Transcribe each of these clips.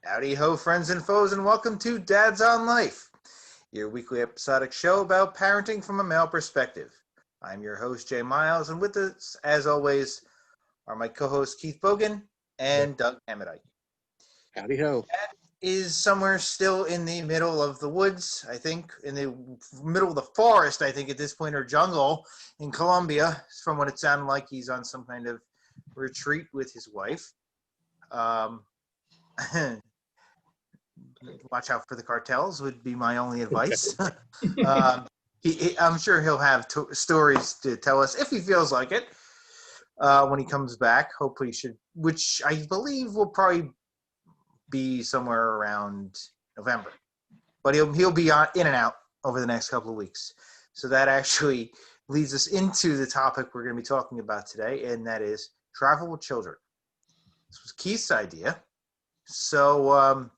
Howdy ho, friends and foes, and welcome to Dads on Life, your weekly episodic show about parenting from a male perspective. I'm your host, Jay Miles, and with us, as always, are my co-hosts Keith Bogan and Doug Hamadike. Howdy ho. Dad is somewhere still in the middle of the woods, I think, in the middle of the forest, I think, at this point, or jungle in Colombia. From what it sounded like, he's on some kind of retreat with his wife. Watch out for the cartels would be my only advice. I'm sure he'll have stories to tell us if he feels like it when he comes back. Hopefully, which I believe will probably be somewhere around November. But he'll be in and out over the next couple of weeks. So that actually leads us into the topic we're going to be talking about today, and that is travel with children. This was Keith's idea. So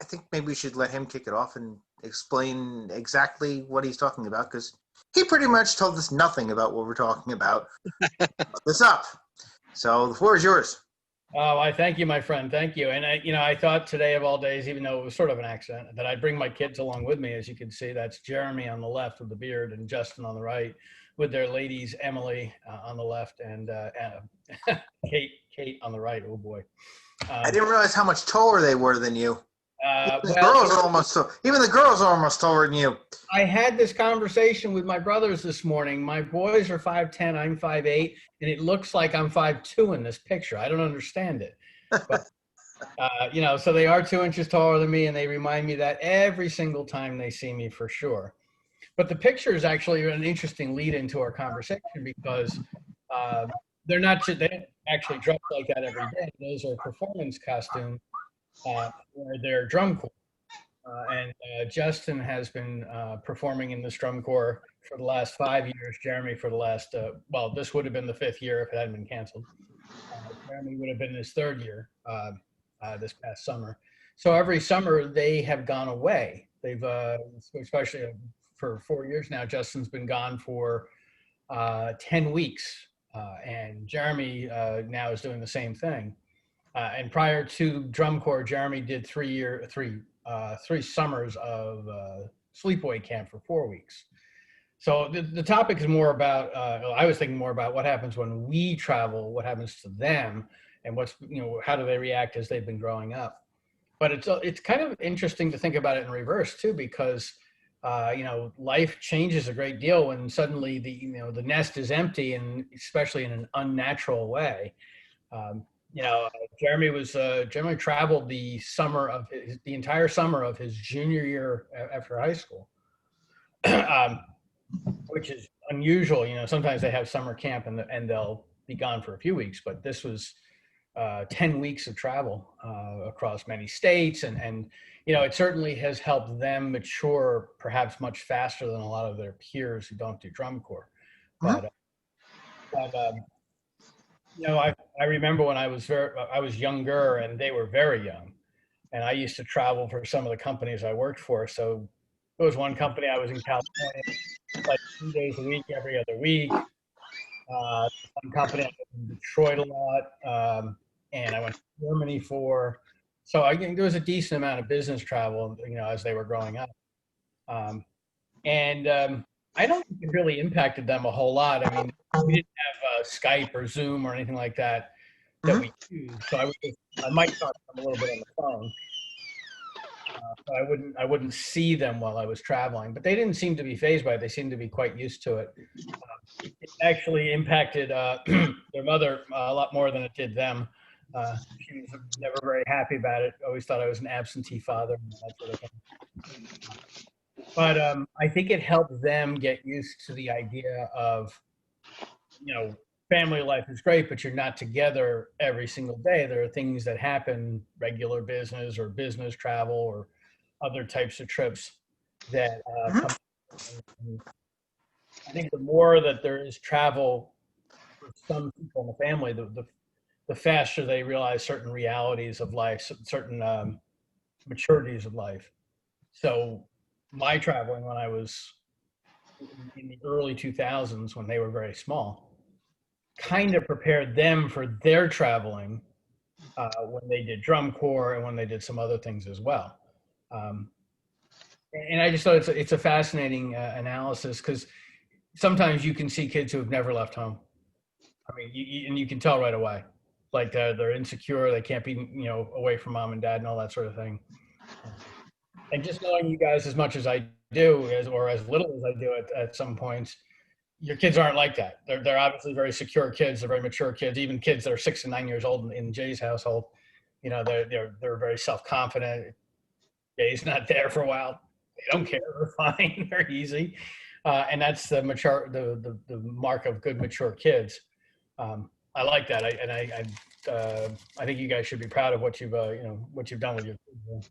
I think maybe we should let him kick it off and explain exactly what he's talking about, because he pretty much told us nothing about what we're talking about. What's up? So the floor is yours. Oh, I thank you, my friend. Thank you. And I thought today of all days, even though it was sort of an accident, that I'd bring my kids along with me. As you can see, that's Jeremy on the left with the beard and Justin on the right with their ladies, Emily on the left and Kate on the right. Oh boy. I didn't realize how much taller they were than you. Even the girls are almost taller than you. I had this conversation with my brothers this morning. My boys are 5'10", I'm 5'8", and it looks like I'm 5'2" in this picture. I don't understand it. But, so they are 2 inches taller than me, and they remind me that every single time they see me, for sure. But the picture is actually an interesting lead into our conversation, because they don't actually dress like that every day. Those are performance costumes. For their drum corps. And Justin has been performing in this drum corps for the last 5 years. Jeremy for the last, this would have been the 5th year if it hadn't been canceled. Jeremy would have been his 3rd year this past summer. So every summer they have gone away. They've, especially for 4 years now, Justin's been gone for 10 weeks. And Jeremy now is doing the same thing. And prior to drum corps, Jeremy did 3 summers of sleepaway camp for 4 weeks. So the topic is more about, I was thinking more about what happens when we travel, what happens to them, and how do they react as they've been growing up. But it's kind of interesting to think about it in reverse too, because life changes a great deal when suddenly the nest is empty, and especially in an unnatural way. Jeremy traveled the entire summer of his junior year after high school, which is unusual. Sometimes they have summer camp and they'll be gone for a few weeks, but this was 10 weeks of travel across many states. And it certainly has helped them mature perhaps much faster than a lot of their peers who don't do drum corps. I remember when I was younger and they were very young, and I used to travel for some of the companies I worked for. So there was one company I was in California, like 2 days a week, every other week. One company I was in Detroit a lot, and I went to Germany for. So there was a decent amount of business travel, as they were growing up. I don't think it really impacted them a whole lot. I mean, we didn't have Skype or Zoom or anything like that we used. So I might talk to them a little bit on the phone. But I wouldn't see them while I was traveling. But they didn't seem to be fazed by it. They seemed to be quite used to it. It actually impacted their mother a lot more than it did them. She was never very happy about it. Always thought I was an absentee father and that sort of thing. But I think it helped them get used to the idea of, family life is great, but you're not together every single day. There are things that happen, regular business or business travel or other types of trips that come. I think the more that there is travel for some people in the family, the faster they realize certain realities of life, certain maturities of life. So my traveling when I was in the early 2000s, when they were very small, kind of prepared them for their traveling when they did drum corps and when they did some other things as well. Um, and I just thought it's a fascinating analysis because sometimes you can see kids who have never left home. I mean, and you can tell right away, like they're insecure, they can't be away from mom and dad and all that sort of thing. And just knowing you guys as much as I do, or as little as I do at some points, your kids aren't like that. They're obviously very secure kids. They're very mature kids. Even kids that are 6 and 9 years old in Jay's household, they're very self confident. Jay's not there for a while. They don't care. They're fine. They're easy, and that's the mature the mark of good mature kids. I like that. I think you guys should be proud of what you've done with your kids.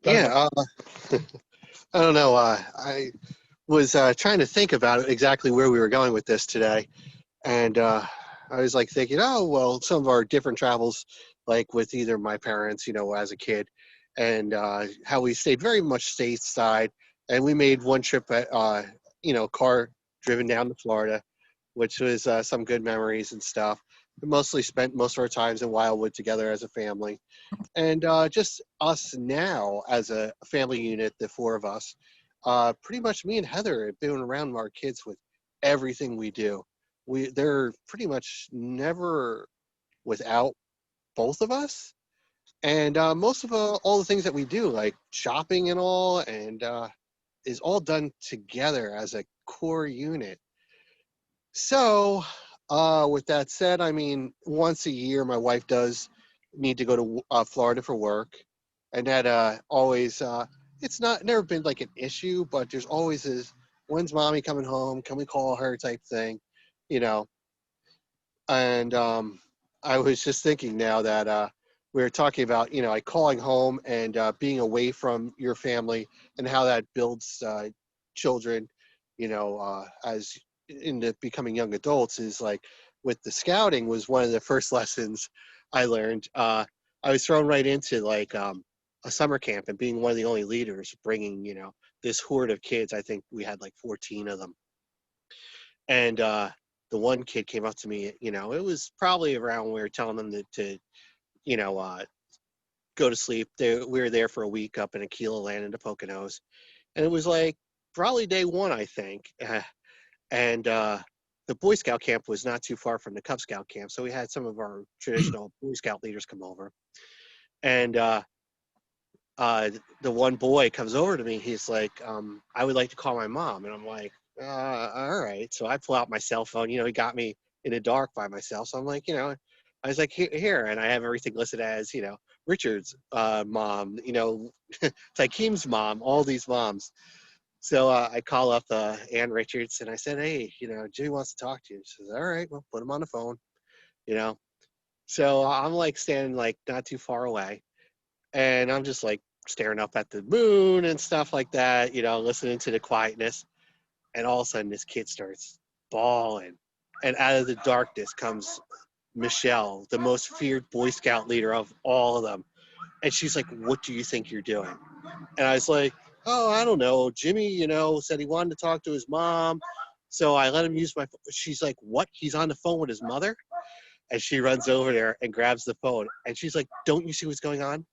Yeah, I don't know. I was trying to think about exactly where we were going with this today, and I was like thinking, oh well, some of our different travels, like with either my parents, as a kid, and how we stayed very much stateside, and we made one trip at, car driven down to Florida, which was some good memories and stuff. We mostly spent most of our times in Wildwood together as a family. And just us now as a family unit, the four of us, pretty much me and Heather have been around our kids with everything we do. They're pretty much never without both of us. And most of all the things that we do, like shopping and all, and is all done together as a core unit. So, with that said, I mean, once a year, my wife does need to go to Florida for work, and that always it's not never been like an issue, but there's always this when's mommy coming home? Can we call her type thing, you know? And I was just thinking now that we were talking about like calling home and being away from your family and how that builds children, as into becoming young adults is like with the scouting was one of the first lessons I learned. I was thrown right into like a summer camp and being one of the only leaders, bringing this horde of kids. I think we had like 14 of them, and the one kid came up to me. It was probably around when we were telling them to go to sleep. We were there for a week up in Aquila Land in the Poconos, and it was like probably day one, I think. And the Boy Scout camp was not too far from the Cub Scout camp, so we had some of our traditional Boy Scout leaders come over. And the one boy comes over to me. He's like, I would like to call my mom. And I'm like, all right. So I pull out my cell phone. He got me in the dark by myself. So I'm like, I was like, here. And I have everything listed as, Richard's mom, Tykim's mom, all these moms. So I call up Ann Richards and I said, hey, Jimmy wants to talk to you. She says, all right, well, put him on the phone, So I'm like standing like not too far away. And I'm just like staring up at the moon and stuff like that, listening to the quietness. And all of a sudden this kid starts bawling. And out of the darkness comes Michelle, the most feared Boy Scout leader of all of them. And she's like, what do you think you're doing? And I was like, oh, I don't know. Jimmy, said he wanted to talk to his mom. So I let him use my phone. She's like, what? He's on the phone with his mother? And she runs over there and grabs the phone. And she's like, don't you see what's going on?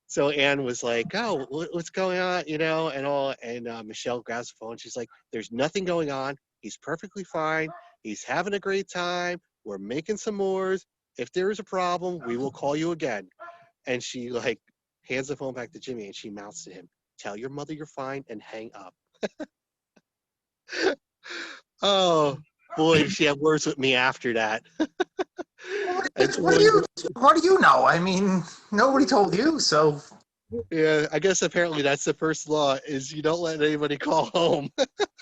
So Anne was like, oh, what's going on? And all. And Michelle grabs the phone. She's like, there's nothing going on. He's perfectly fine. He's having a great time. We're making some s'mores. If there is a problem, we will call you again. And she like hands the phone back to Jimmy and she mouths to him, tell your mother you're fine and hang up. Oh, boy, did she have words with me after that. What do you know? I mean, nobody told you, so. Yeah, I guess apparently that's the first law is you don't let anybody call home.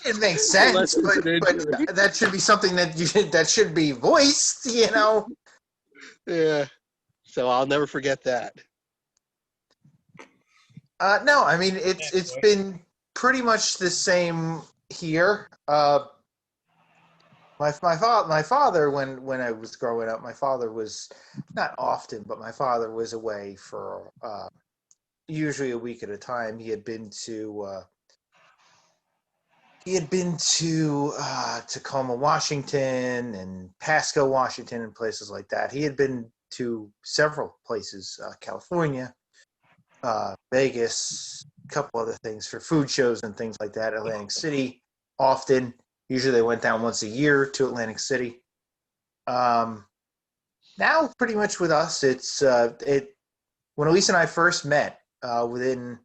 It makes sense, but that should be something that should be voiced, Yeah, so I'll never forget that. No, I mean it's been pretty much the same here. My father when I was growing up, my father was not often, but my father was away for usually a week at a time. He had been to he had been to Tacoma, Washington, and Pasco, Washington, and places like that. He had been to several places, California, Vegas, a couple other things for food shows and things like that. Atlantic City, often. Usually they went down once a year to Atlantic City. Now, pretty much with us, it's when Elise and I first met, we met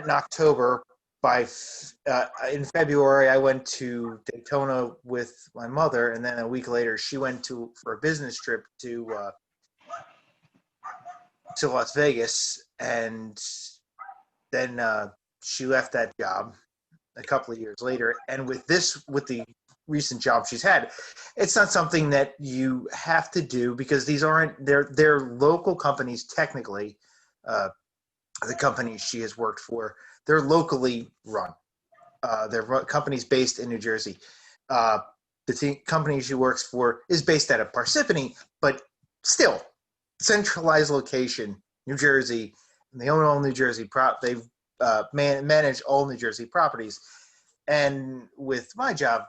in October. In February, I went to Daytona with my mother, and then a week later, she went for a business trip to Las Vegas, and then she left that job a couple of years later. And with the recent job she's had, it's not something that you have to do because they're local companies technically. The companies she has worked for, they're locally run. They're companies based in New Jersey. The company she works for is based out of Parsippany, but still centralized location, New Jersey. And they own all New Jersey They've manage all New Jersey properties. And with my job,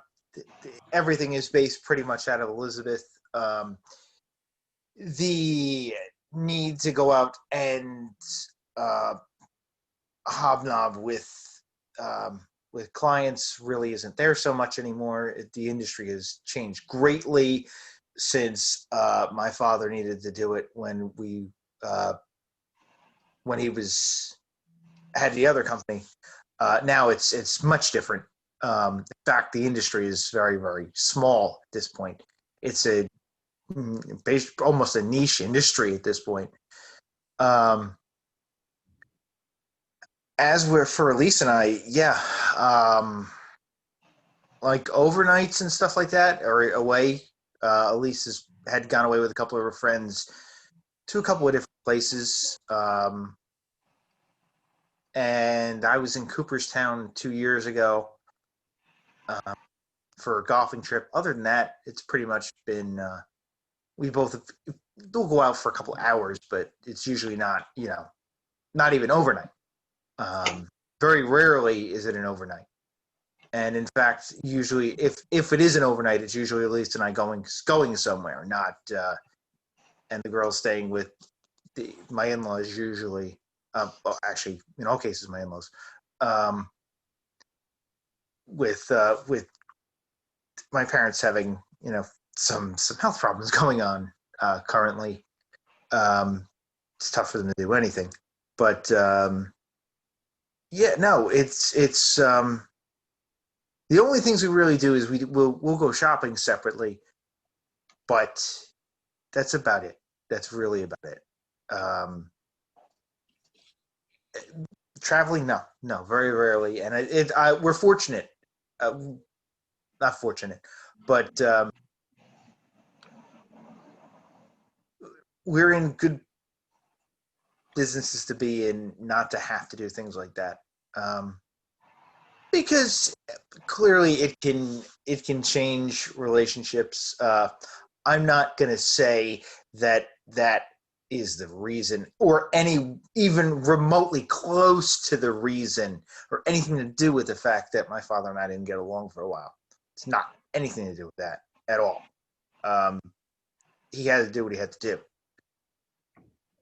everything is based pretty much out of Elizabeth. The need to go out and hobnob with clients really isn't there so much anymore. The industry has changed greatly since my father needed to do it when he had the other company. Now it's much different. In fact, the industry is very, very small at this point. It's almost a niche industry at this point. As for Elise and I, like overnights and stuff like that, or away. Elise had gone away with a couple of her friends to a couple of different places. And I was in Cooperstown 2 years ago for a golfing trip. Other than that, it's pretty much been, we'll go out for a couple of hours, but it's usually not even overnight. Very rarely is it an overnight. And in fact, usually if it is an overnight, it's usually Elise and I going somewhere, not and the girls staying with my in-laws usually. Actually, in all cases, my in-laws. With my parents having some health problems going on currently, it's tough for them to do anything. But it's the only things we really do is we'll go shopping separately, but that's about it. That's really about it. Traveling, no, very rarely, and we're fortunate. Not fortunate, but we're in good businesses to be in, not to have to do things like that. Because clearly it can change relationships. I'm not going to say that is the reason, or any even remotely close to the reason, or anything to do with the fact that my father and I didn't get along for a while. It's not anything to do with that at all. He had to do what he had to do.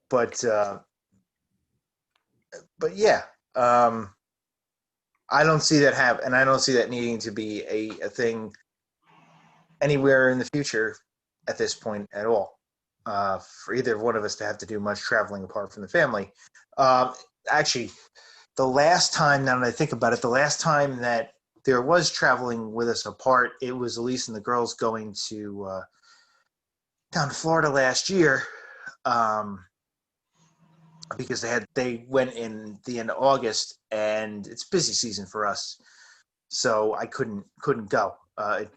But yeah, I don't see that and I don't see that needing to be a thing anywhere in the future at this point at all. For either one of us to have to do much traveling apart from the family. Actually, the last time, now that I think about it, the last time that there was traveling with us apart, it was Elise and the girls going to down to Florida last year, because they went in the end of August, and it's busy season for us, so I couldn't go.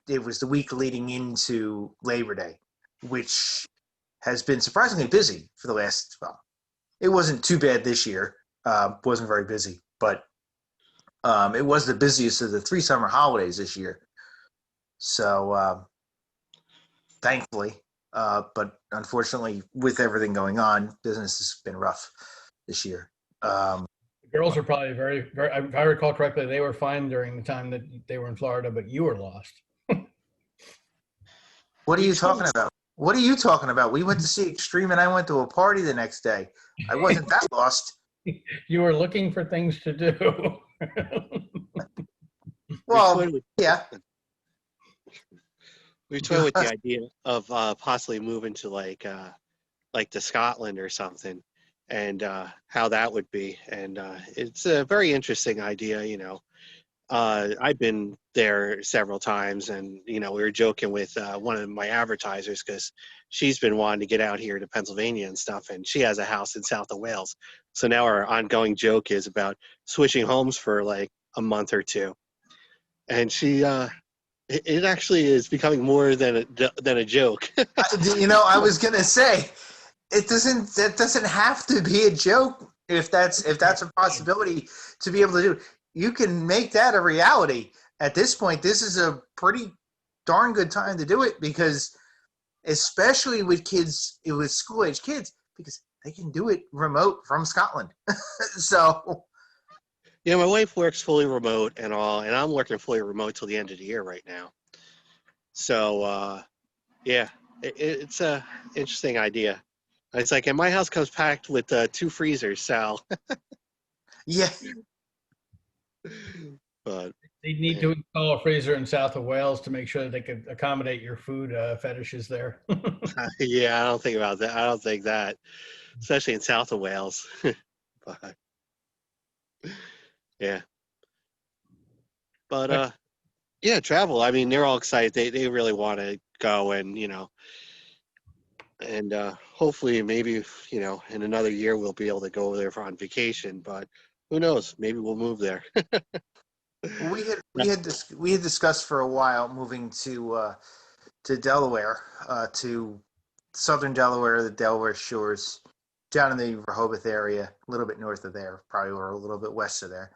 It was the week leading into Labor Day, which has been surprisingly busy for the last, it wasn't too bad this year. Wasn't very busy, but it was the busiest of the 3 summer holidays this year. So thankfully, but unfortunately with everything going on, business has been rough this year. Girls are probably very, if I recall correctly, they were fine during the time that they were in Florida, but you were lost. What are you talking about? What are you talking about? We went to see Extreme and I went to a party the next day. I wasn't that lost. You were looking for things to do. Well, yeah. We toyed with the idea of possibly moving to like to Scotland or something, and how that would be. And it's a very interesting idea, you know. I've been there several times, and you know, we were joking with one of my advertisers because she's been wanting to get out here to Pennsylvania and stuff, and she has a house in south of Wales. So now our ongoing joke is about switching homes for like a month or two, and she it actually is becoming more than a joke. You know, I was gonna say that doesn't have to be a joke if that's a possibility to be able to do. You can make that a reality. At this point, this is a pretty darn good time to do it because, especially with kids, with school-age kids, because they can do it remote from Scotland. So, Yeah, my wife works fully remote and all, and I'm working fully remote till the end of the year right now. So, yeah, it's a interesting idea. It's like, and my house comes packed with 2 freezers, Sal. yeah, But They need to install a freezer in south of Wales to make sure that they could accommodate your food fetishes there. yeah, I don't think about that. I don't think that, especially in south of Wales. But yeah, but yeah, travel. I mean, they're all excited. They really want to go, and you know, and hopefully, maybe you know, in another year we'll be able to go over there on vacation. But who knows? Maybe we'll move there. we had discussed for a while moving to Delaware, to southern Delaware, the Delaware shores, down in the Rehoboth area, a little bit north of there, probably, or a little bit west of there.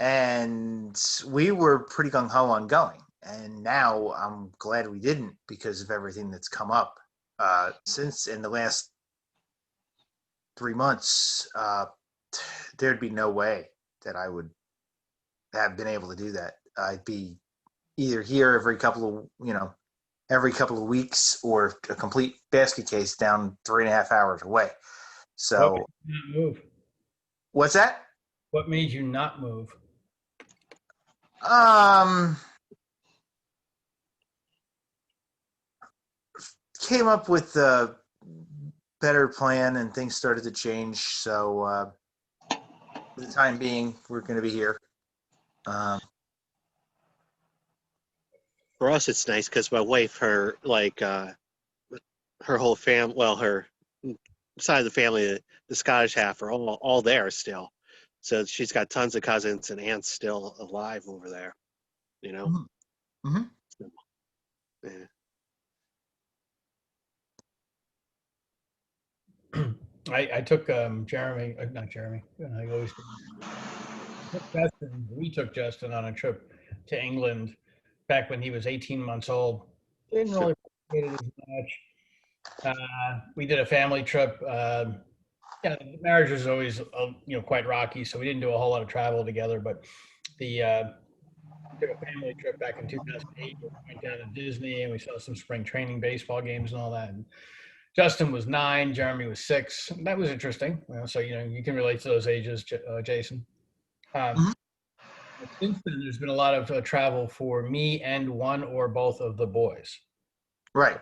And we were pretty gung ho on going. And now I'm glad we didn't because of everything that's come up since in the last 3 months. There'd be no way that I would have been able to do that. I'd be either here every couple of weeks, or a complete basket case down 3.5 hours away. So, What made you not move? What's that? What made you not move? Came up with a better plan and things started to change. So, for the time being, we're going to be here. For us, it's nice because my wife, her whole family, well, her side of the family, the Scottish half, are all there still. So she's got tons of cousins and aunts still alive over there. You know. Mm-hmm. So, yeah. I took Jeremy, not Jeremy. I always took Justin. We took Justin on a trip to England back when he was 18 months old. Didn't really appreciate it as much. We did a family trip. Yeah, the marriage was always quite rocky, so we didn't do a whole lot of travel together. But the took a family trip back in 2008. We went down to Disney and we saw some spring training baseball games and all that. And Justin was 9, Jeremy was 6. That was interesting. So you can relate to those ages, Jason. Since then, there's been a lot of travel for me and one or both of the boys. Right.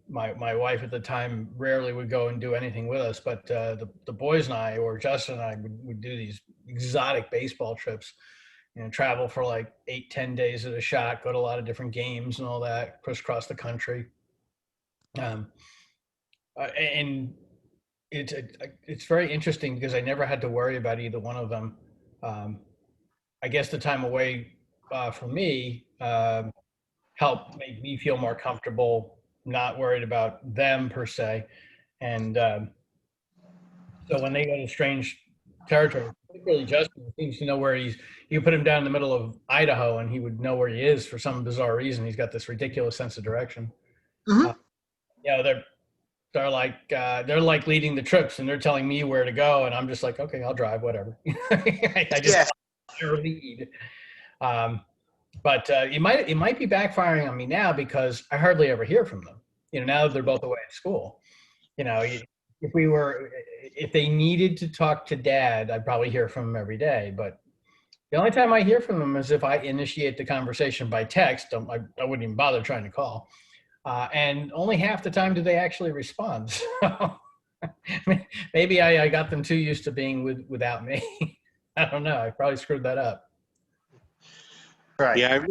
My wife at the time rarely would go and do anything with us, but the boys and I, or Justin and I, would do these exotic baseball trips. Travel for like 8-10 days at a shot, go to a lot of different games and all that, crisscross the country. And it's very interesting because I never had to worry about either one of them. I guess the time away for me helped make me feel more comfortable, not worried about them per se. And so when they go to strange territory, particularly Justin seems to know where you put him down in the middle of Idaho and he would know where he is for some bizarre reason. He's got this ridiculous sense of direction. Mm-hmm. they're like leading the trips, and they're telling me where to go, and I'm just like, okay, I'll drive, whatever. I just Yeah. lead. But it might be backfiring on me now because I hardly ever hear from them. Now that they're both away at school. If they needed to talk to Dad, I'd probably hear from him every day. But the only time I hear from them is if I initiate the conversation by text. I wouldn't even bother trying to call. And only half the time do they actually respond. So maybe I got them too used to being without me. I don't know. I probably screwed that up. Right. Yeah,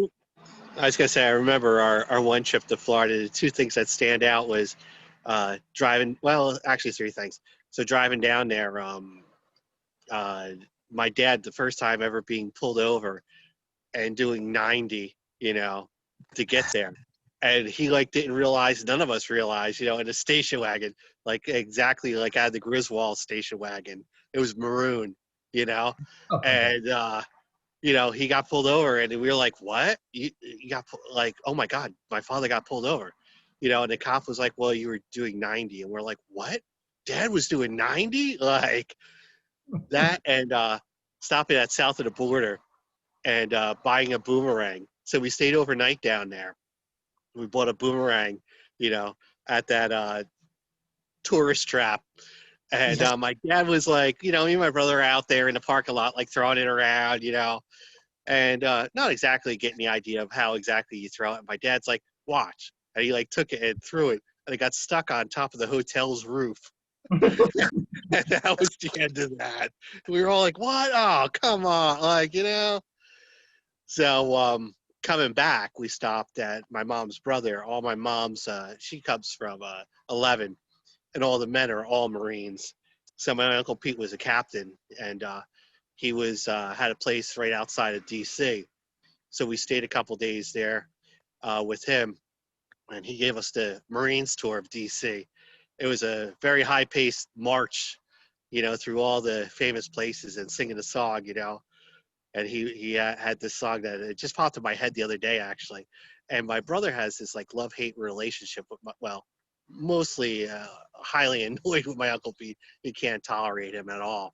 I was gonna say I remember our one trip to Florida. The two things that stand out was driving. Well, actually, three things. So driving down there, my dad, the first time ever being pulled over and doing 90, to get there, and he like didn't realize. None of us realized, in a station wagon, like exactly like I had the Griswold station wagon. It was maroon, and. He got pulled over, and we were like, "What? You got like? Oh my God, my father got pulled over." And the cop was like, "Well, you were doing 90," and we're like, "What? Dad was doing 90?" Like that, and stopping at south of the border and buying a boomerang. So we stayed overnight down there. We bought a boomerang, at that tourist trap. And my dad was like, me and my brother are out there in the parking lot, like throwing it around, and not exactly getting the idea of how exactly you throw it. My dad's like, watch. And he like took it and threw it, and it got stuck on top of the hotel's roof. And that was the end of that. We were all like, what? Oh, come on. Like, So coming back, we stopped at my mom's brother. All my mom's, she comes from 11. And all the men are all Marines. So my Uncle Pete was a captain, and he was had a place right outside of D.C. So we stayed a couple days there with him, and he gave us the Marines tour of D.C. It was a very high-paced march, through all the famous places and singing a song, And he had this song that it just popped in my head the other day, actually. And my brother has this like love-hate relationship with mostly highly annoyed with my Uncle Pete. He can't tolerate him at all.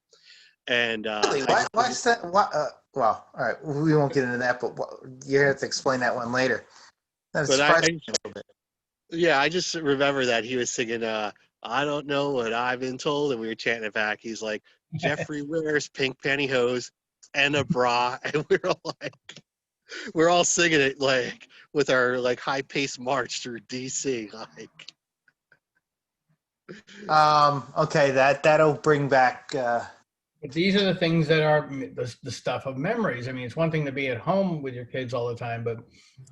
And Really? Why is that? Well, all right. We won't get into that, but you have to explain that one later. That surprised me a little bit. Yeah, I just remember that he was singing, I don't know what I've been told, and we were chanting it back. He's like, Jeffrey wears pink pantyhose and a bra, and we're all singing it like with our like high-paced march through DC, like. Okay, that'll bring back. But these are the things that are the stuff of memories. I mean, it's one thing to be at home with your kids all the time, but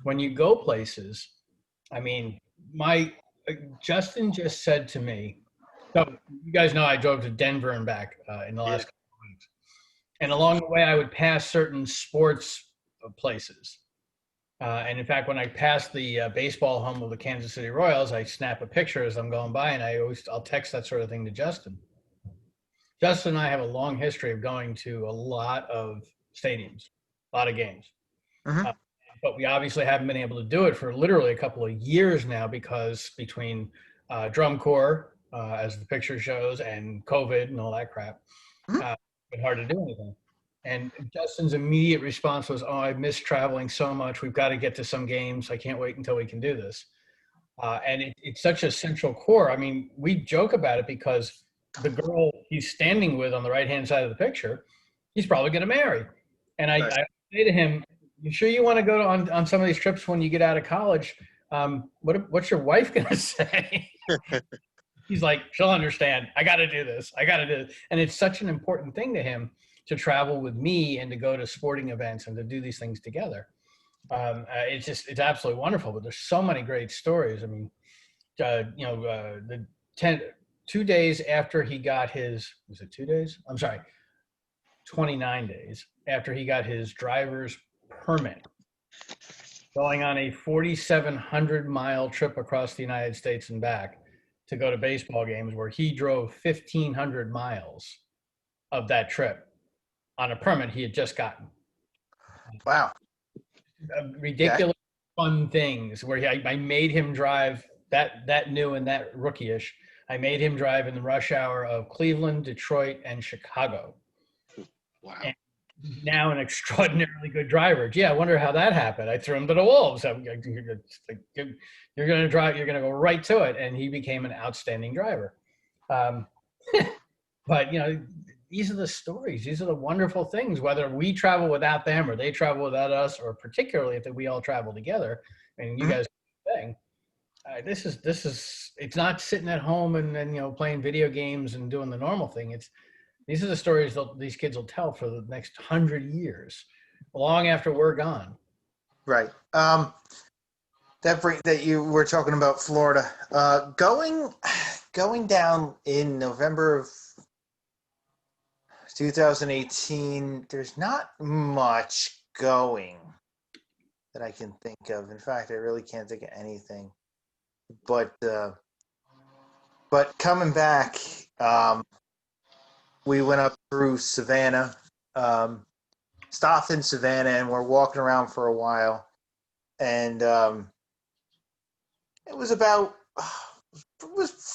when you go places, I mean, Justin just said to me, so you guys know I drove to Denver and back in the last couple of weeks. And along the way, I would pass certain sports places. And in fact, when I pass the baseball home of the Kansas City Royals, I snap a picture as I'm going by, and I'll text that sort of thing to Justin. Justin and I have a long history of going to a lot of stadiums, a lot of games. Mhm. But we obviously haven't been able to do it for literally a couple of years now because between drum corps, as the picture shows, and COVID and all that crap, it's been hard to do anything. And Justin's immediate response was, "Oh, I miss traveling so much. We've got to get to some games. I can't wait until we can do this." And it's such a central core. I mean, we joke about it because the girl he's standing with on the right-hand side of the picture, he's probably going to marry. And I say to him, "You sure you want to go on some of these trips when you get out of college? What's your wife going to say?" He's like, "She'll understand. I got to do this. I got to do this." And it's such an important thing to him to travel with me and to go to sporting events and to do these things together. It's absolutely wonderful, but there's so many great stories. I mean, the 2 days after he got was it 2 days? I'm sorry, 29 days after he got his driver's permit, going on a 4,700-mile trip across the United States and back to go to baseball games where he drove 1,500 miles of that trip on a permit he had just gotten. Wow. Ridiculous fun things where I made him drive that new and that rookie-ish I made him drive in the rush hour of Cleveland, Detroit, and Chicago. Wow. And now an extraordinarily good driver. Gee, I wonder how that happened. I threw him to the wolves. You're going to drive. You're going to go right to it, and he became an outstanding driver. But these are the stories. These are the wonderful things. Whether we travel without them or they travel without us, or particularly if we all travel together, and you guys thing. This is. It's not sitting at home and playing video games and doing the normal thing. These are the stories that these kids will tell for the next 100 years, long after we're gone. Right. That you were talking about Florida. Going down in November of 2018, there's not much going that I can think of. In fact, I really can't think of anything. But coming back, we went up through Savannah, stopped in Savannah, and we're walking around for a while. And it was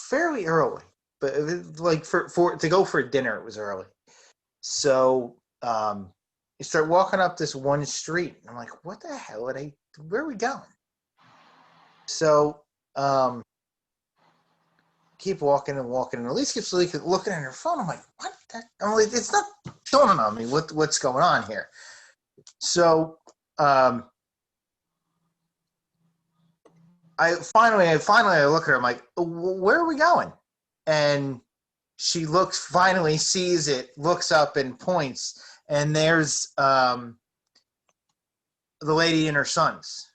fairly early, but it was like for to go for dinner, it was early. So you start walking up this one street, and I'm like, what the hell where are we going? So keep walking and walking, and Elise keeps looking at her phone. I'm like, what? I'm like, it's not dawning on me what's going on here. So I finally look at her. I'm like, where are we going? And she finally sees it, looks up and points, and there's the lady and her sons.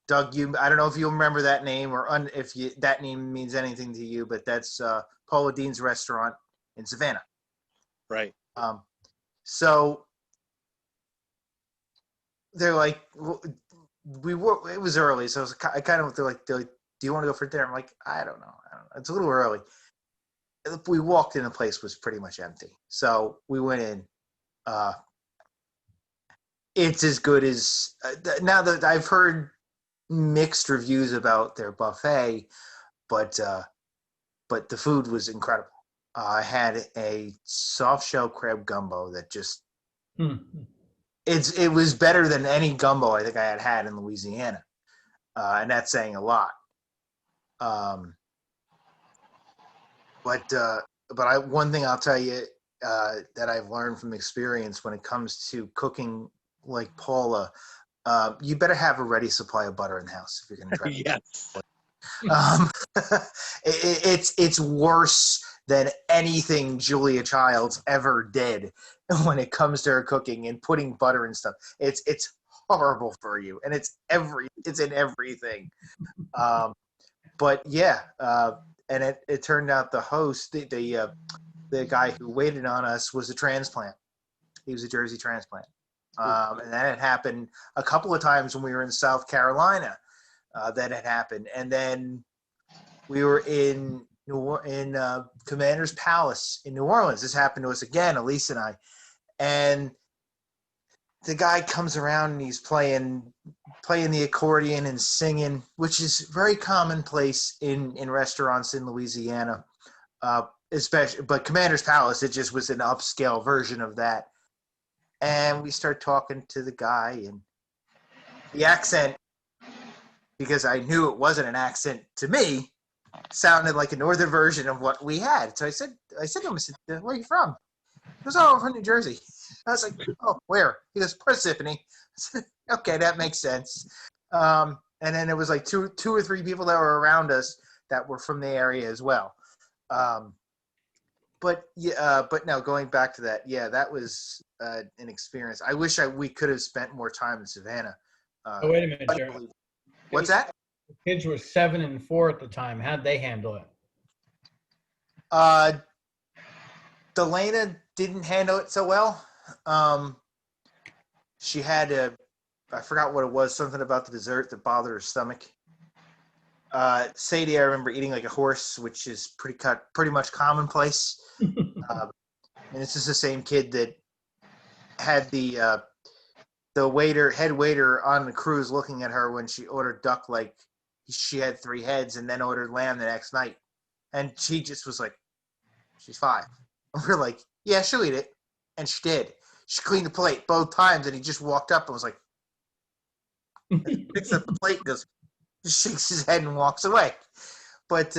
Doug, I don't know if you remember that name or that name means anything to you, but that's Paula Deen's restaurant in Savannah. Right. So they're like, it was early, so they're like, do you want to go for dinner? I'm like, I don't know. It's a little early. We walked in, the place was pretty much empty. So we went in. It's as good as now that I've heard mixed reviews about their buffet, but the food was incredible. I had a soft shell crab gumbo that just it was better than any gumbo I think I had in Louisiana, and that's saying a lot. But one thing I'll tell you that I've learned from experience when it comes to cooking like Paula, you better have a ready supply of butter in the house if you're going to try. Yes. It's worse than anything Julia Childs ever did when it comes to her cooking and putting butter and stuff. It's horrible for you, and it's in everything. But yeah, and it turned out the host, the guy who waited on us, was a transplant. He was a Jersey transplant. And that had happened a couple of times when we were in South Carolina. That had happened, and then we were in Commander's Palace in New Orleans. This happened to us again, Elise and I. And the guy comes around and he's playing the accordion and singing, which is very commonplace in restaurants in Louisiana, especially. But Commander's Palace, it just was an upscale version of that. And we start talking to the guy, and the accent, because I knew it wasn't an accent to me, sounded like a northern version of what we had. So I said to him, I said, where are you from? He goes, oh, I'm from New Jersey. I was like, oh, where? He goes, Parsippany. I said, okay, that makes sense. And then there was like two or three people that were around us that were from the area as well. But no, going back to that, yeah, that was an experience. I wish we could have spent more time in Savannah. Oh, wait a minute, Jerry. What's that? The kids were 7 and 4 at the time. How'd they handle it? Delana didn't handle it so well. She had I forgot what it was, something about the dessert that bothered her stomach. Sadie, I remember eating like a horse, which is pretty much commonplace. And this is the same kid that had the head waiter on the cruise looking at her when she ordered duck like she had 3 heads, and then ordered lamb the next night. And she just was like, she's 5. And we're like, yeah, she'll eat it. And she did. She cleaned the plate both times, and he just walked up and was like, picks up the plate and goes, just shakes his head and walks away. But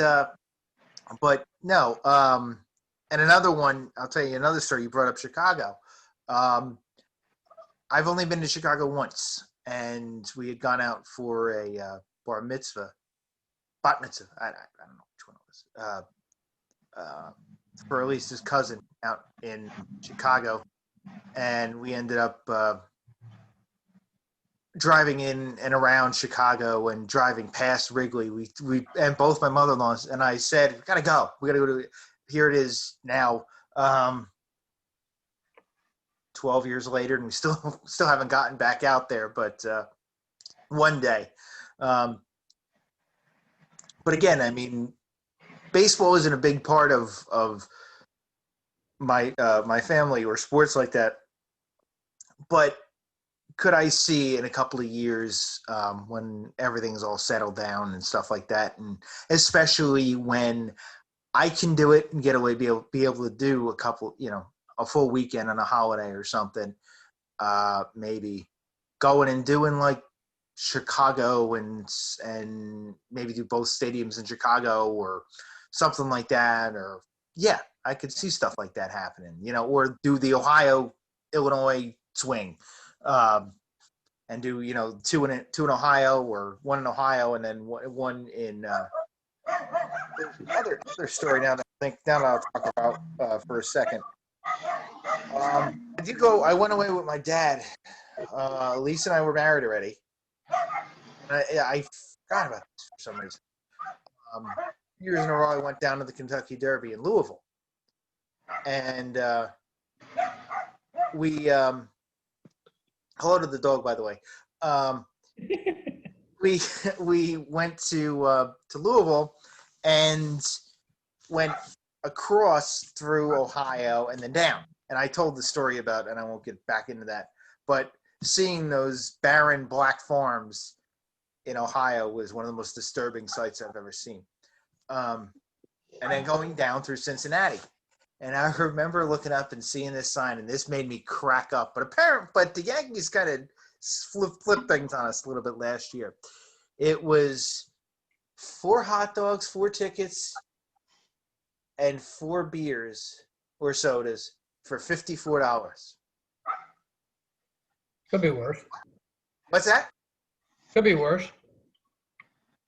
no. And another one, I'll tell you another story. You brought up Chicago. I've only been to Chicago once, and we had gone out for a bar mitzvah, bat mitzvah. I don't know which one it was. For Elise's cousin out in Chicago, and we ended up driving in and around Chicago and driving past Wrigley. We and both my mother-in-laws and I said, "We gotta go. We gotta go to." Here it is now. 12 years later, and we still haven't gotten back out there, but one day. But again, I mean, baseball isn't a big part of my my family or sports like that. But could I see in a couple of years when everything's all settled down and stuff like that, and especially when I can do it and get away, be able to do a couple, a full weekend on a holiday or something, maybe going and doing like Chicago and maybe do both stadiums in Chicago or something like that. Or yeah, I could see stuff like that happening, or do the Ohio, Illinois swing, and do, two in Ohio or one in Ohio and then one in, there's another story now that I'll talk about for a second. I went away with my dad. Lisa and I were married already. And I forgot about this for some reason. Years in a row, I went down to the Kentucky Derby in Louisville. And we, hello to the dog, by the way. We went to Louisville and went across through Ohio and then down. And I told the story about, and I won't get back into that, but seeing those barren black farms in Ohio was one of the most disturbing sights I've ever seen. And then going down through Cincinnati. And I remember looking up and seeing this sign, and this made me crack up. But the Yankees kind of flipped things on us a little bit last year. It was 4 hot dogs, 4 tickets, and 4 beers or sodas for $54. Could be worse. What's that? Could be worse.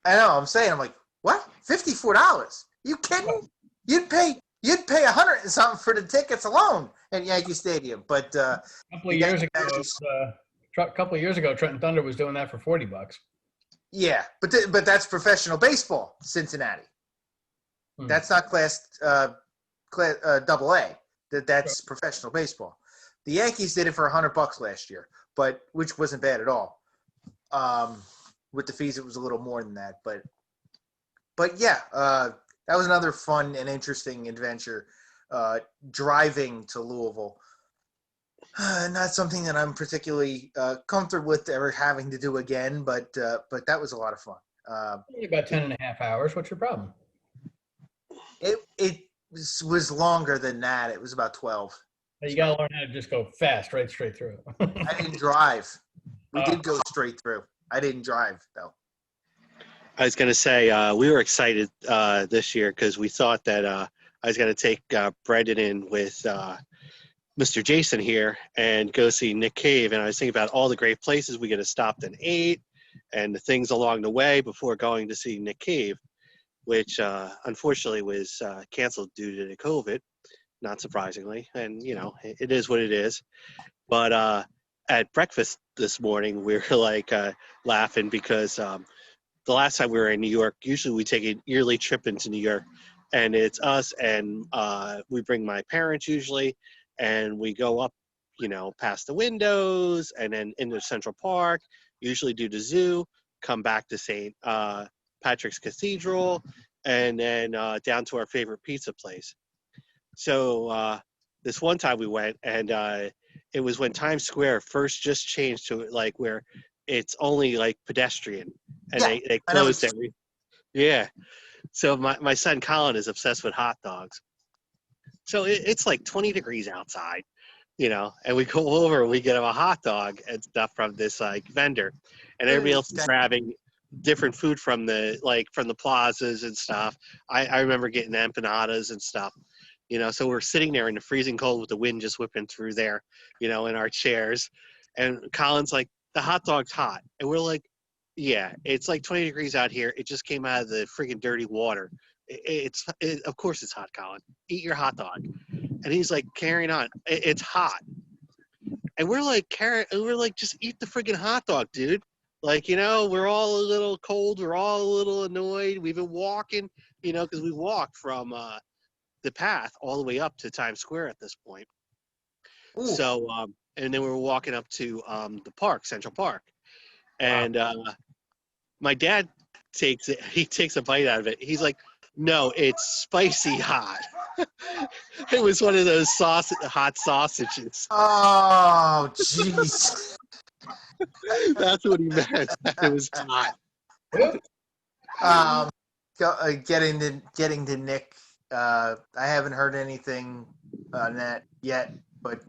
I know. I'm like, what? $54? You kidding? You'd pay $100 and something for the tickets alone at Yankee Stadium. But A couple of years ago, Trenton Thunder was doing that for $40. Yeah, but that's professional baseball, Cincinnati. That's not class double A. That's professional baseball. The Yankees did it for $100 last year, which wasn't bad at all. With the fees, it was a little more than that, but yeah, that was another fun and interesting adventure. Driving to Louisville, not something that I'm particularly comfortable with ever having to do again, but that was a lot of fun. About 10 and a half hours. What's your problem? It was longer than that. It was about 12. You got to learn how to just go fast, right straight through. I didn't drive. We did go straight through. I didn't drive, though. I was going to say, we were excited this year because we thought that I was going to take Brendan in with Mr. Jason here and go see Nick Cave. And I was thinking about all the great places we could have stopped and ate and the things along the way before going to see Nick Cave, which unfortunately was canceled due to the COVID, not surprisingly. And, it is what it is. But at breakfast this morning, we were like laughing because the last time we were in New York, usually we take a yearly trip into New York, and it's us and we bring my parents usually, and we go up, past the windows and then into Central Park, usually do the zoo, come back to St. Patrick's Cathedral, and then down to our favorite pizza place. So this one time we went, and it was when Times Square first just changed to like where it's only like pedestrian, and they closed every. Yeah, So my son Colin is obsessed with hot dogs. So it's like 20 degrees outside, and we go over and we get him a hot dog and stuff from this like vendor, and everybody else is grabbing different food from the plazas and stuff. I remember getting empanadas and stuff, so we're sitting there in the freezing cold with the wind just whipping through there, in our chairs. And Colin's like, the hot dog's hot. And we're like, yeah, it's like 20 degrees out here. It just came out of the freaking dirty water. Of course it's hot, Colin. Eat your hot dog. And he's like carrying on. It's hot. And we're like, just eat the freaking hot dog, dude. Like, we're all a little cold. We're all a little annoyed. We've been walking, because we walked from the path all the way up to Times Square at this point. Ooh. So, and then we were walking up to the park, Central Park. And my dad takes a bite out of it. He's like, no, it's spicy hot. It was one of those hot sausages. Oh, jeez. That's what he meant. It was hot. Getting to Nick. I haven't heard anything on that yet, but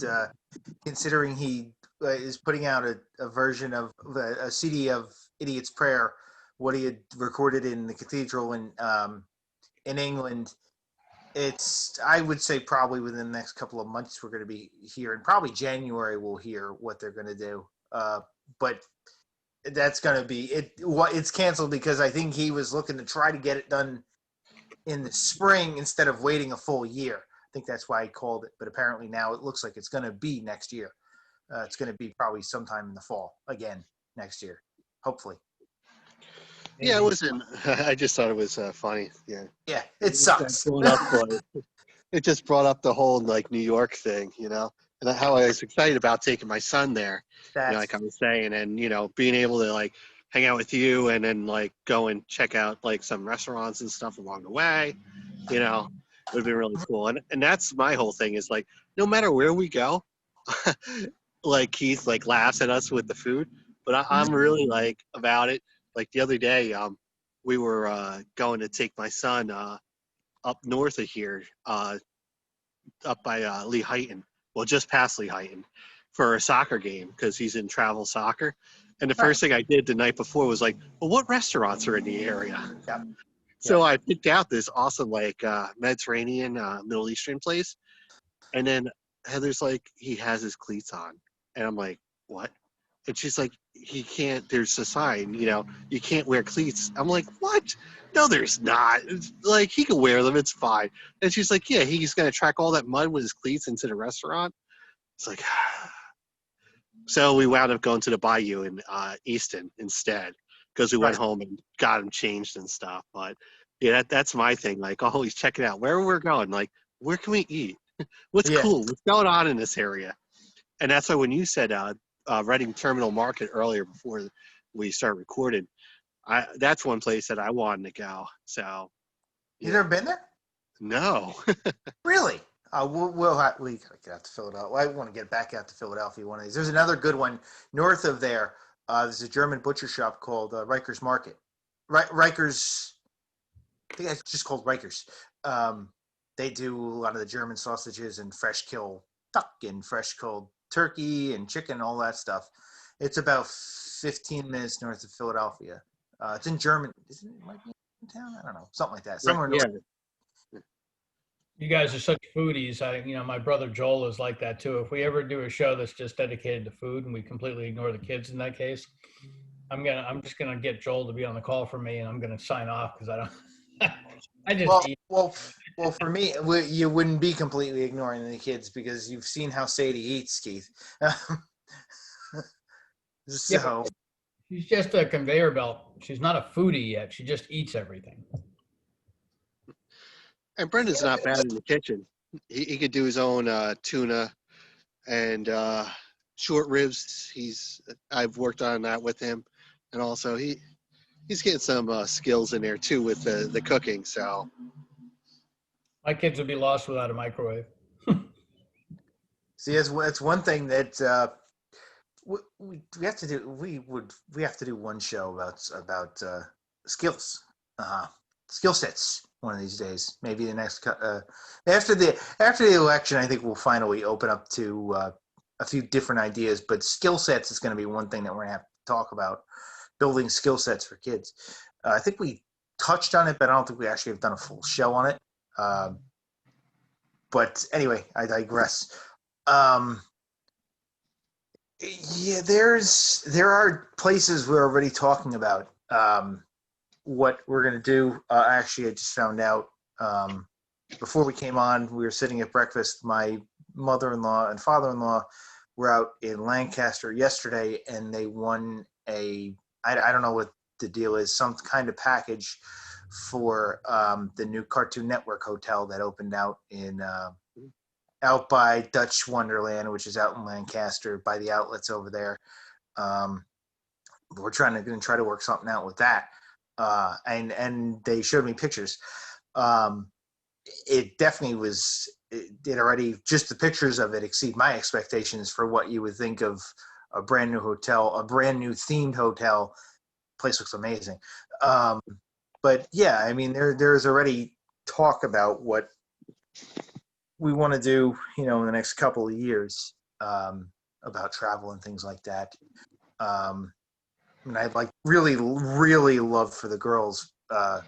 considering he is putting out a version of a CD of Idiot's Prayer, what he had recorded in the cathedral in England, I would say probably within the next couple of months we're going to be here, and probably January we'll hear what they're going to do. But that's going to be it. It's canceled because I think he was looking to try to get it done in the spring instead of waiting a full year. I think that's why he called it. But apparently now it looks like it's going to be next year. It's going to be probably sometime in the fall again next year, hopefully. Yeah, it wasn't. I just thought it was funny. Yeah. Yeah, it sucks. It just brought up the whole like New York thing, and how I was excited about taking my son there. Like I was saying, and being able to like hang out with you, and then like go and check out like some restaurants and stuff along the way. It would be really cool. And that's my whole thing is like no matter where we go, like Keith like laughs at us with the food, but I'm really like about it. Like the other day, we were going to take my son up north of here, up by Lehighton, well, just past Lehighton, for a soccer game because he's in travel soccer. And the first thing I did the night before was like, well, what restaurants are in the area? Yep. So I picked out this awesome like Mediterranean, Middle Eastern place. And then Heather's like, he has his cleats on. And I'm like, what? And she's like, he can't, there's a sign, you can't wear cleats. I'm like, what? No, there's not. It's like, he can wear them, it's fine. And she's like, yeah, he's going to track all that mud with his cleats into the restaurant. It's like, so we wound up going to the Bayou in Easton instead because we went home and got him changed and stuff. But yeah, that's my thing. Like, always check it out. Where we're going, like, where can we eat? What's cool? What's going on in this area? And that's why when you said Reading Terminal Market earlier before we start recording, that's one place that I wanted to go. So, you never been there? No. Really? We gotta get out to Philadelphia. I want to get back out to Philadelphia one of these. There's another good one north of there. There's a German butcher shop called Rikers Market. Rikers, I think it's just called Rikers. They do a lot of the German sausages and fresh killed duck and fresh killed turkey and chicken, all that stuff. It's about 15 minutes north of Philadelphia. It's in German. Isn't it? Might be in town. I don't know. Something like that. Somewhere north. You guys are such foodies. My brother Joel is like that too. If we ever do a show that's just dedicated to food and we completely ignore the kids in that case, I'm just gonna get Joel to be on the call for me, and I'm gonna sign off because I don't. I just eat. Well, for me, you wouldn't be completely ignoring the kids because you've seen how Sadie eats, Keith. So she's just a conveyor belt. She's not a foodie yet. She just eats everything. And Brendan's not bad in the kitchen. He could do his own tuna and short ribs. I've worked on that with him, and also he's getting some skills in there too with the cooking. So my kids would be lost without a microwave. See, it's one thing that we have to do. We have to do one show about skills. skill sets one of these days. Maybe the next after the election, I think we'll finally open up to a few different ideas. But skill sets is going to be one thing that we're going to have to talk about. Building skill sets for kids. I think we touched on it, but I don't think we actually have done a full show on it. But anyway, I digress. Yeah, there are places we're already talking about what we're going to do. Actually, I just found out before we came on, we were sitting at breakfast. My mother-in-law and father-in-law were out in Lancaster yesterday, and they won I don't know what the deal is, some kind of package for the new Cartoon Network hotel that opened out out by Dutch Wonderland, which is out in Lancaster by the outlets over there. We're going to try to work something out with that. And they showed me pictures. It definitely was, it already, just the pictures of it exceed my expectations for what you would think of a brand new hotel, a brand new themed hotel. Place looks amazing. But yeah, I mean, there's already talk about what we want to do, in the next couple of years, about travel and things like that. And I'd really, really love for the girls to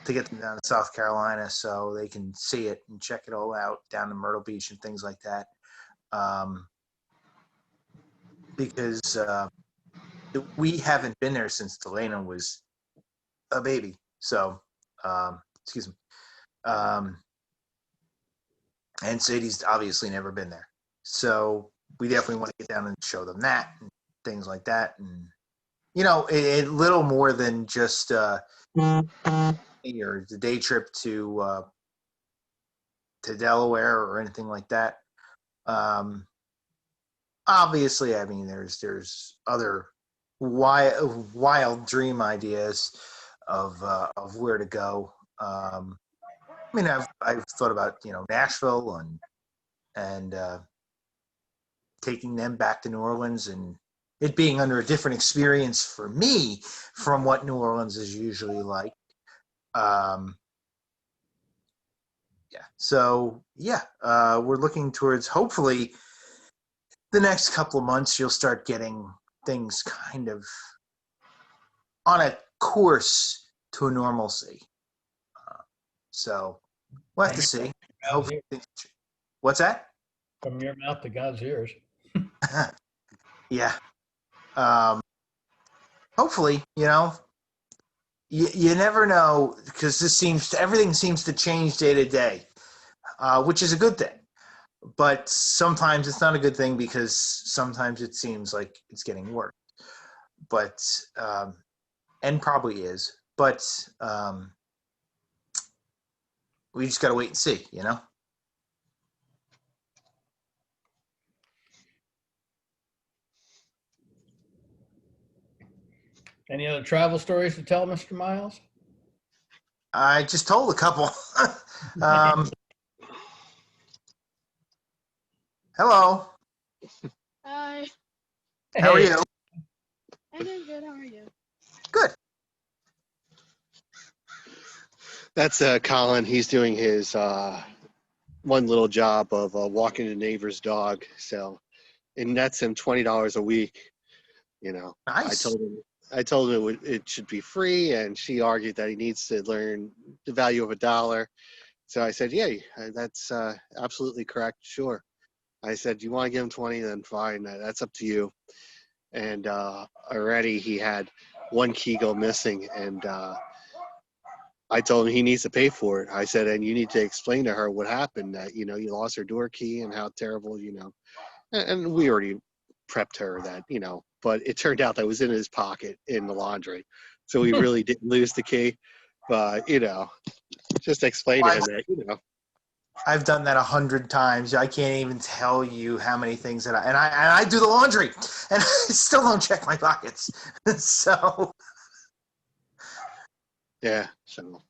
get them down to South Carolina so they can see it and check it all out down in Myrtle Beach and things like that. Because we haven't been there since Delana was a baby. So, excuse me. And Sadie's obviously never been there. So we definitely want to get down and show them that and things like that. And, a little more than just or the day trip to Delaware or anything like that. Obviously, I mean, there's other wild dream ideas of where to go. I mean, I've thought about Nashville and taking them back to New Orleans and it being under a different experience for me from what New Orleans is usually like. Yeah. So yeah, we're looking towards hopefully the next couple of months you'll start getting things kind of on a course to a normalcy. So we'll have to see. What's that? From your mouth to God's ears. Yeah. Hopefully, you never know, because everything seems to change day to day, which is a good thing. But sometimes it's not a good thing because sometimes it seems like it's getting worse. But and probably is. But we just got to wait and see, Any other travel stories to tell, Mr. Miles? I just told a couple. Hello. Hi. How are you? I'm doing good. How are you? Good. That's Colin. He's doing his one little job of walking a neighbor's dog. So, and that's him $20 a week. Nice. I told him it should be free, and she argued that he needs to learn the value of $1. So I said, yeah, that's absolutely correct. Sure. I said, you want to give him 20, then fine. That's up to you. And already he had one key go missing, and I told him he needs to pay for it. I said, and you need to explain to her what happened, that, you lost her door key and how terrible, and we already prepped her that, but it turned out that it was in his pocket in the laundry. So he really didn't lose the key. But, just explain to him that, I've done that 100 times. I can't even tell you how many things that I do the laundry and I still don't check my pockets. So. Yeah. So,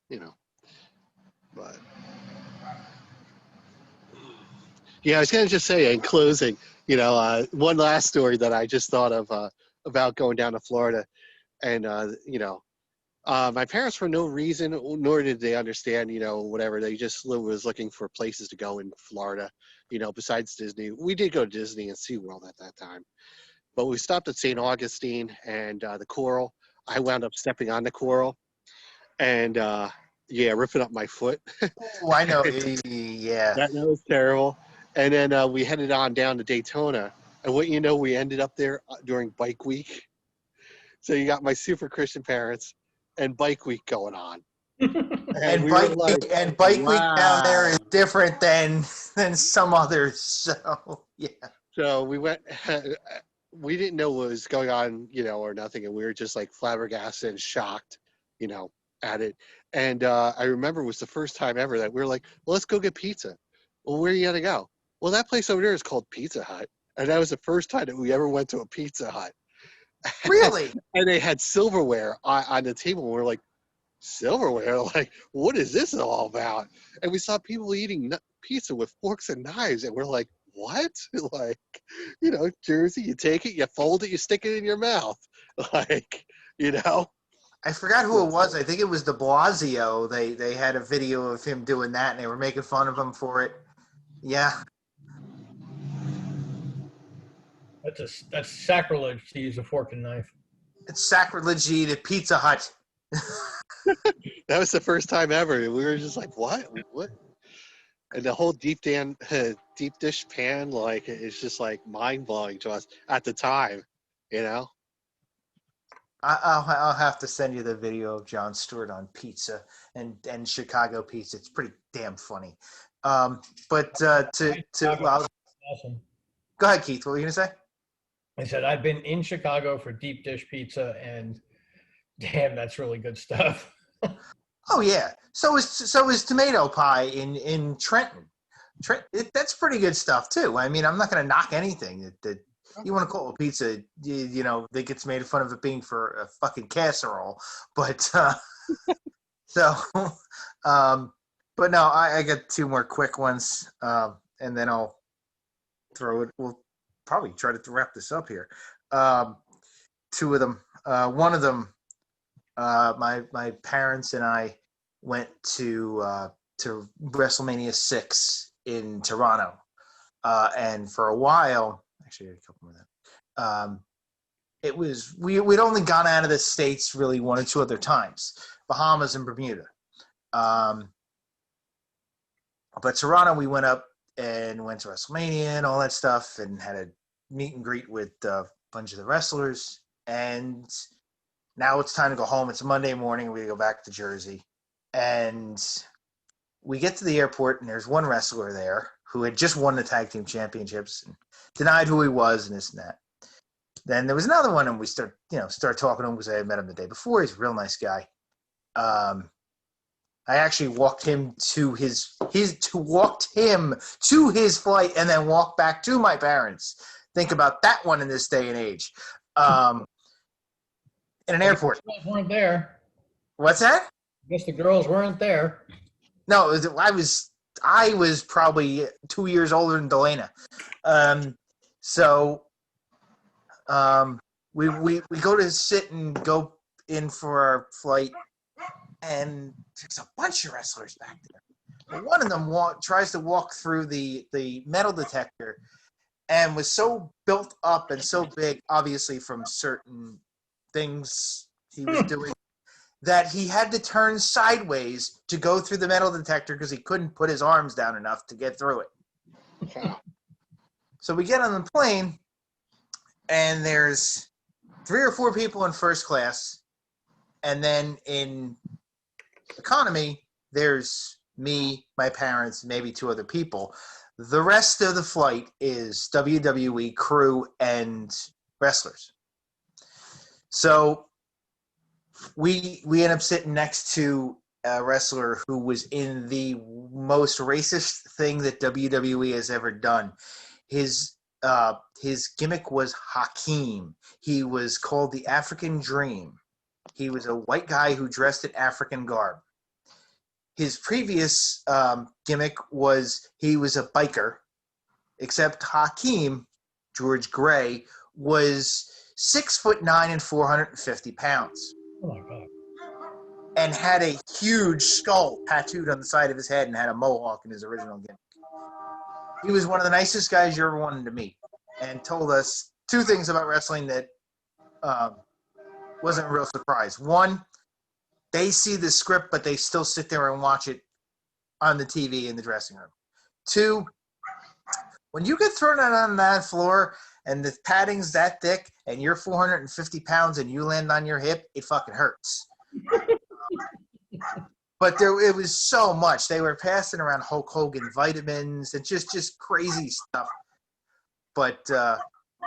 but. Yeah, I was going to just say in closing, one last story that I just thought of about going down to Florida. And, My parents, for no reason, nor did they understand, whatever. They just was looking for places to go in Florida, besides Disney. We did go to Disney and SeaWorld at that time. But we stopped at St. Augustine and the Coral. I wound up stepping on the Coral and, ripping up my foot. Oh, I know. Yeah. That was terrible. And then we headed on down to Daytona. And what we ended up there during Bike Week. So you got my super Christian parents and Bike Week going on. And we bike were like, and bike week down there is wow. different than some others. So yeah. So we went. We didn't know what was going on, or nothing, and we were just like flabbergasted and shocked, at it. And I remember it was the first time ever that we were like, well, let's go get pizza. Well, where are you gonna go? Well, that place over there is called Pizza Hut, and that was the first time that we ever went to a Pizza Hut. Really? And they had silverware on the table. And we're like, silverware? Like, what is this all about? And we saw people eating pizza with forks and knives, and we're like, what? Like, Jersey, you take it, you fold it, you stick it in your mouth. Like, I forgot who it was. I think it was De Blasio. They had a video of him doing that, and they were making fun of him for it. Yeah. That's sacrilege to use a fork and knife. It's sacrilege to eat at Pizza Hut. That was the first time ever. We were just like, what? And the whole deep dish pan, like, it's just like mind blowing to us at the time, I'll have to send you the video of Jon Stewart on pizza and Chicago pizza. It's pretty damn funny. But Awesome. go ahead, Keith. What were you gonna say? I said I've been in Chicago for deep dish pizza, and damn, that's really good stuff. Oh yeah. So is tomato pie in Trenton. That's pretty good stuff too. I mean, I'm not going to knock anything that you want to call a pizza. That gets made fun of it being for a fucking casserole, but but no, I got two more quick ones, and then I'll throw it. We'll probably try to wrap this up here. Two of them. One of them. My parents and I went to WrestleMania 6 in Toronto, and for a while, actually a couple more than it was we'd only gone out of the States really one or two other times, Bahamas and Bermuda, but Toronto we went up and went to WrestleMania and all that stuff and had a meet and greet with a bunch of the wrestlers, and now it's time to go home. It's a Monday morning. We go back to Jersey. And we get to the airport, and there's one wrestler there who had just won the tag team championships and denied who he was and this and that. Then there was another one, and we start talking to him because I had met him the day before. He's a real nice guy. I actually walked him to his flight and then walked back to my parents. Think about that one in this day and age. In an airport. The girls weren't there. What's that? I guess the girls weren't there. No, I was probably 2 years older than Delana. We go to sit and go in for our flight, and there's a bunch of wrestlers back there. One of them tries to walk through the metal detector, and was so built up and so big, obviously from certain things he was doing, that he had to turn sideways to go through the metal detector because he couldn't put his arms down enough to get through it. Wow. So we get on the plane, and there's 3 or 4 people in first class, and then in economy, there's me, my parents, maybe 2 other people. The rest of the flight is WWE crew and wrestlers. So we end up sitting next to a wrestler who was in the most racist thing that WWE has ever done. His gimmick was Hakeem. He was called the African Dream. He was a white guy who dressed in African garb. His previous gimmick was he was a biker, except Hakeem, George Gray, was 6'9" and 450 pounds. Oh my God. and had a huge skull tattooed on the side of his head and had a mohawk in his original gimmick. He was one of the nicest guys you ever wanted to meet, and told us two things about wrestling that wasn't a real surprise. One, they see the script, but they still sit there and watch it on the TV in the dressing room. Two, when you get thrown out on that floor and the padding's that thick and you're 450 pounds and you land on your hip, it fucking hurts. But it was so much. They were passing around Hulk Hogan vitamins and just crazy stuff. But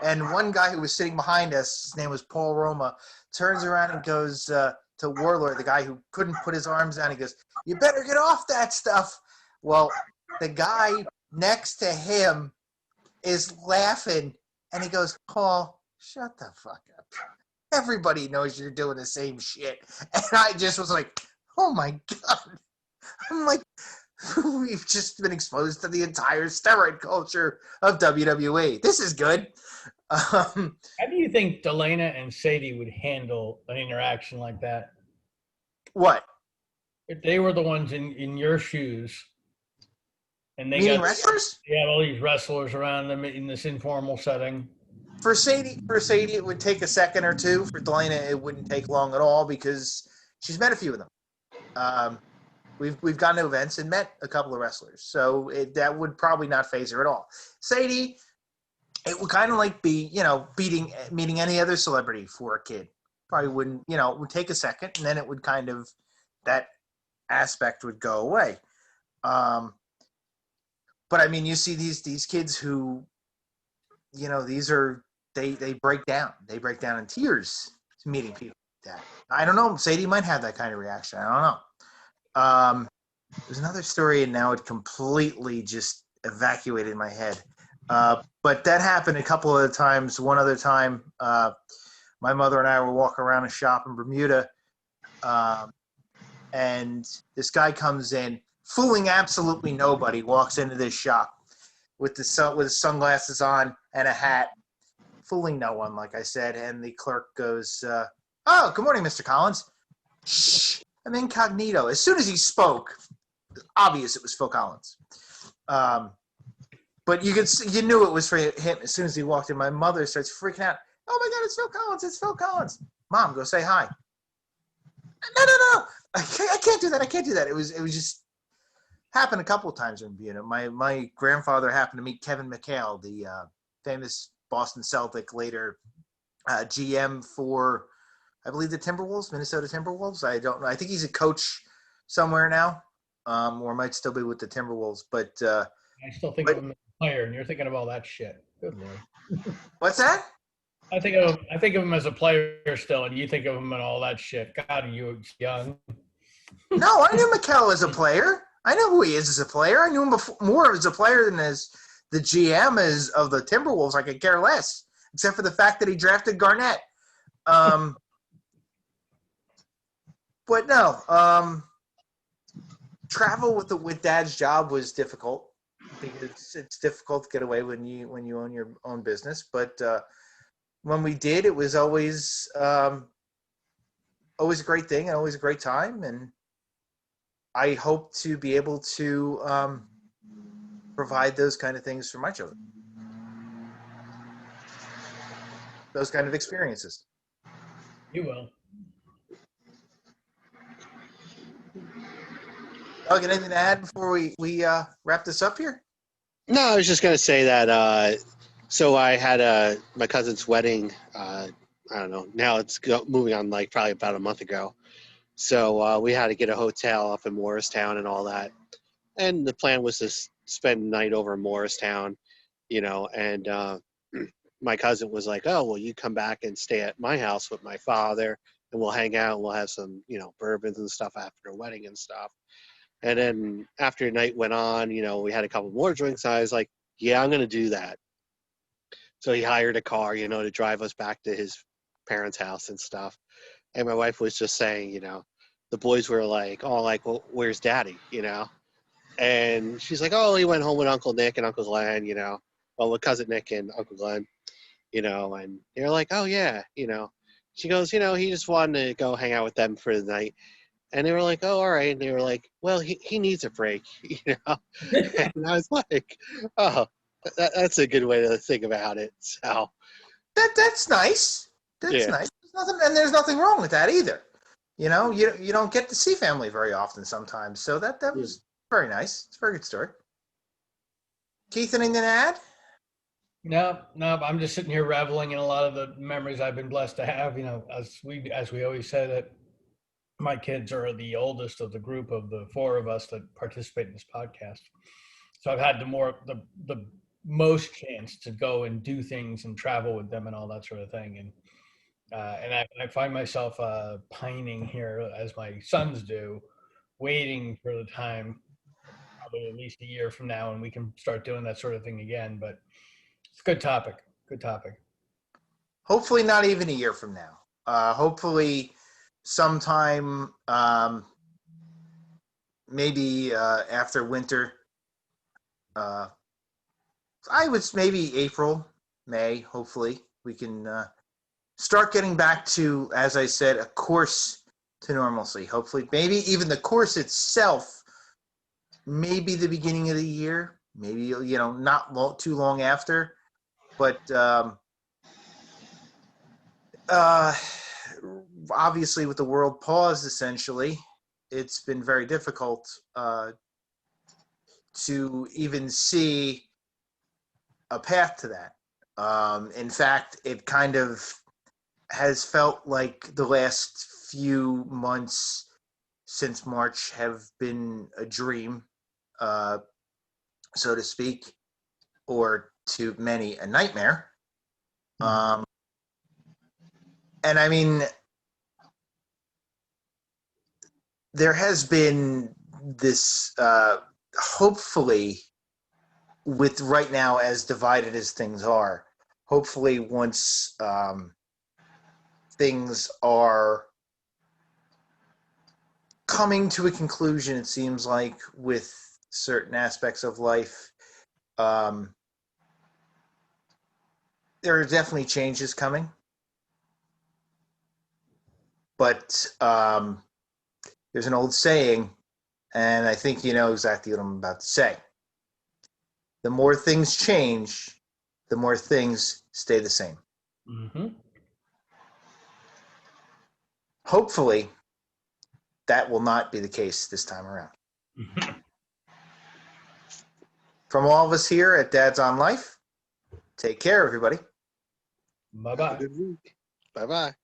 and one guy who was sitting behind us, his name was Paul Roma, turns around and goes to Warlord, the guy who couldn't put his arms down. He goes, "You better get off that stuff." Well, the guy next to him is laughing, and he goes, "Paul, shut the fuck up. Everybody knows you're doing the same shit." And I just was like, oh my God. I'm like, we've just been exposed to the entire steroid culture of WWE. This is good. How do you think Delana and Sadie would handle an interaction like that? What? If they were the ones in your shoes, and they Meaning got wrestlers? they had all these wrestlers around them in this informal setting. For Sadie, it would take a second or two. For Delana, it wouldn't take long at all because she's met a few of them. We've gone to events and met a couple of wrestlers, so that would probably not phase her at all. Sadie, it would kind of like be, meeting any other celebrity for a kid. Probably wouldn't, it would take a second, and then it would kind of, that aspect would go away. But I mean, you see these kids who, these are, they break down. They break down in tears to meeting people like that. I don't know. Sadie might have that kind of reaction. I don't know. There's another story, and now it completely just evacuated my head. But that happened a couple of times. One other time, my mother and I were walking around a shop in Bermuda, and this guy comes in, fooling absolutely nobody, walks into this shop with his sunglasses on and a hat, fooling no one, like I said. And the clerk goes, "Oh, good morning, Mr. Collins." Shh, I'm incognito. As soon as he spoke, obvious it was Phil Collins. But you knew it was for him as soon as he walked in. My mother starts freaking out. "Oh my God, it's Phil Collins! It's Phil Collins!" "Mom, go say hi." No. I can't do that. I can't do that. It was just happened a couple of times in Vienna. My grandfather happened to meet Kevin McHale, the famous Boston Celtic, later GM for, I believe, the Timberwolves, Minnesota Timberwolves. I don't know. I think he's a coach somewhere now, or might still be with the Timberwolves. But I still think of him as a player, and you're thinking of all that shit. Good Lord. what's that? I think of him as a player still, and you think of him and all that shit. God, you young. No, I knew McHale as a player. I know who he is as a player. I knew him more as a player than as the GM of the Timberwolves. I could care less, except for the fact that he drafted Garnett. But no, travel with Dad's job was difficult because it's difficult to get away when you own your own business. But when we did, it was always a great thing and always a great time. And I hope to be able to provide those kind of things for my children. Those kind of experiences. You will. Doug, anything to add before we wrap this up here? No, I was just going to say that, so I had my cousin's wedding, I don't know, now it's moving on like probably about a month ago. So we had to get a hotel up in Morristown and all that. And the plan was to spend the night over in Morristown, and my cousin was like, "Oh, well, you come back and stay at my house with my father, and we'll hang out and we'll have some, bourbons and stuff after the wedding and stuff." And then after the night went on, we had a couple more drinks. And I was like, "Yeah, I'm going to do that." So he hired a car, to drive us back to his parents' house and stuff. And my wife was just saying, the boys were like, "Well, where's Daddy?" And she's like, "Oh, he went home with Uncle Nick and Uncle Glenn, well, with Cousin Nick and Uncle Glenn, and they're like, "Oh, yeah," She goes, "He just wanted to go hang out with them for the night." And they were like, "Oh, all right." And they were like, "Well, he needs a break," you know. And I was like, "Oh, that's a good way to think about it." So That's nice. That's yeah, nice. There's nothing wrong with that either. You know, you don't get to see family very often sometimes. So that was very nice. It's a very good story. Keith, anything to add? No, no, I'm just sitting here reveling in a lot of the memories I've been blessed to have. You know, as we always say that my kids are the oldest of the group of the four of us that participate in this podcast. So I've had the most chance to go and do things and travel with them and all that sort of thing. And I find myself pining here as my sons do, waiting for the time, probably at least a year from now, and we can start doing that sort of thing again. But it's a good topic. Good topic. Hopefully not even a year from now. Hopefully sometime maybe after winter. I would maybe April, May. Hopefully we can start getting back to, as I said, a course to normalcy. Hopefully, maybe even the course itself. Maybe the beginning of the year. Maybe not too long after. But obviously, with the world paused, essentially, it's been very difficult to even see a path to that. In fact, it kind of has felt like the last few months since March have been a dream, so to speak, or to many a nightmare. And I mean, there has been this, hopefully, with right now as divided as things are, hopefully once things are coming to a conclusion, it seems like, with certain aspects of life, there are definitely changes coming. But there's an old saying, and I think you know exactly what I'm about to say. The more things change, the more things stay the same. Mm-hmm. Hopefully, that will not be the case this time around. From all of us here at Dad's on Life, take care, everybody. Bye-bye. have a good week. Bye bye.